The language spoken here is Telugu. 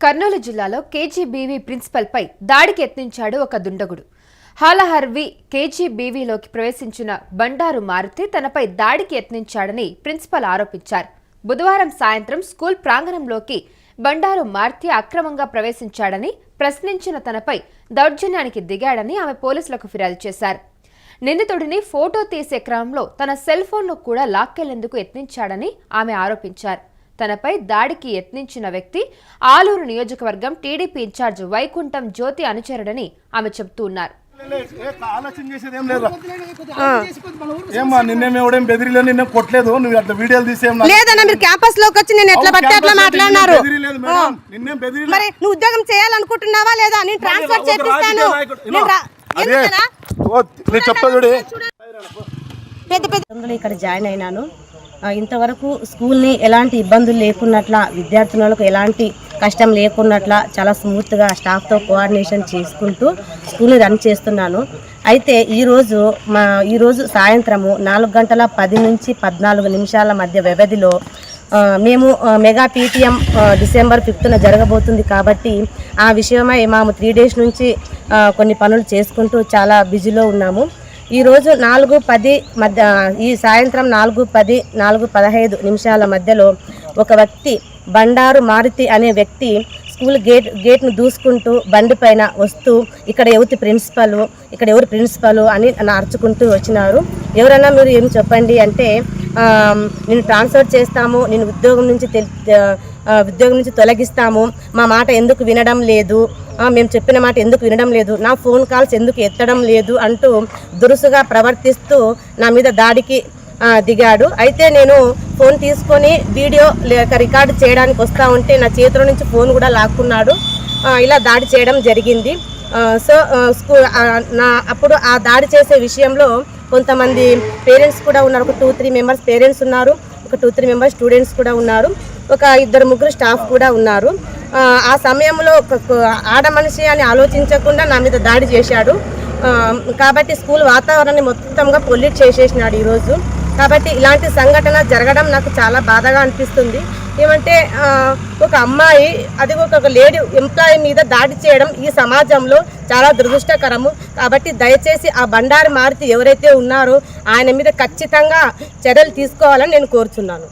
కర్నూలు జిల్లాలో కేజీబీవీ ప్రిన్సిపల్ పై దాడికి యత్నించాడు ఒక దుండగుడు. హాలహర్వి కేజీబీవీలోకి ప్రవేశించిన బండారు మారుతి తనపై దాడికి యత్నించాడని ప్రిన్సిపల్ ఆరోపించారు. బుధవారం సాయంత్రం స్కూల్ ప్రాంగణంలోకి బండారు మారుతి అక్రమంగా ప్రవేశించాడని, ప్రశ్నించిన తనపై దౌర్జన్యానికి దిగాడని ఆమె పోలీసులకు ఫిర్యాదు చేశారు. నిందితుడిని ఫోటో తీసే క్రమంలో తన సెల్ ఫోన్ను కూడా లాక్కెళ్లేందుకు యత్నించాడని ఆమె ఆరోపించారు. తనపై దాడికి యత్నించిన వ్యక్తి ఆలూరు నియోజకవర్గం టీడీపీ ఇన్ఛార్జ్ వైకుంఠం జ్యోతి అనుచరుడని ఆమె చెబుతున్నారు. ఉద్యోగం చేయాలనుకుంటున్నావా లేదా? నేను ట్రాన్స్ఫర్ చేపిస్తాను. ఇక్కడ జాయిన్ అయినాను. ఇంతవరకు స్కూల్ని ఎలాంటి ఇబ్బందులు లేకున్నట్ల, విద్యార్థులకు ఎలాంటి కష్టం లేకున్నట్ల చాలా స్మూత్గా స్టాఫ్తో కోఆర్డినేషన్ చేసుకుంటూ స్కూల్ని రన్ చేస్తున్నాను. అయితే ఈరోజు సాయంత్రము 4:10 నుంచి 14 నిమిషాల మధ్య వ్యవధిలో మేము మెగా పీటీఎం డిసెంబర్ 5న జరగబోతుంది కాబట్టి ఆ విషయమై మేము 3 days నుంచి కొన్ని పనులు చేసుకుంటూ చాలా బిజీలో ఉన్నాము. ఈరోజు 4:10 మధ్య, ఈ సాయంత్రం 4:10, 4:15 నిమిషాల మధ్యలో ఒక వ్యక్తి, బండారు మారుతి అనే వ్యక్తి స్కూల్ గేట్ను దూసుకుంటూ బండి పైన వస్తూ ఇక్కడ ఎవరు ప్రిన్సిపల్ అని అరుచుకుంటూ వచ్చినారు. ఎవరైనా మీరు ఏమి చెప్పండి అంటే, నేను ట్రాన్స్ఫర్ చేస్తాము, నేను ఉద్యోగం నుంచి తొలగిస్తాము, మా మాట ఎందుకు వినడం లేదు, మేము చెప్పిన మాట ఎందుకు వినడం లేదు, నా ఫోన్ కాల్స్ ఎందుకు ఎత్తడం లేదు అంటూ దురుసుగా ప్రవర్తిస్తూ నా మీద దాడికి దిగాడు. అయితే నేను ఫోన్ తీసుకొని వీడియో రికార్డు చేయడానికి వస్తూ ఉంటే నా చేతిలో నుంచి ఫోన్ కూడా లాక్కున్నాడు. ఇలా దాడి చేయడం జరిగింది. సో అప్పుడు ఆ దాడి చేసే విషయంలో కొంతమంది పేరెంట్స్ కూడా ఉన్నారు. ఒక 2-3 మెంబర్స్ పేరెంట్స్ ఉన్నారు, ఒక 2-3 మెంబర్స్ స్టూడెంట్స్ కూడా ఉన్నారు, ఒక 2-3 స్టాఫ్ కూడా ఉన్నారు. ఆ సమయంలో ఆడ మనిషి అని ఆలోచించకుండా నా మీద దాడి చేశాడు. కాబట్టి స్కూల్ వాతావరణాన్ని మొత్తంగా పొల్యూట్ చేసేసినాడు ఈరోజు. కాబట్టి ఇలాంటి సంఘటన జరగడం నాకు చాలా బాధగా అనిపిస్తుంది. ఏమంటే ఒక అమ్మాయి, అది ఒక లేడీ ఎంప్లాయీ మీద దాడి చేయడం ఈ సమాజంలో చాలా దురదృష్టకరము. కాబట్టి దయచేసి ఆ బండారు మారుతి ఎవరైతే ఉన్నారో ఆయన మీద ఖచ్చితంగా చర్యలు తీసుకోవాలని నేను కోరుచున్నాను.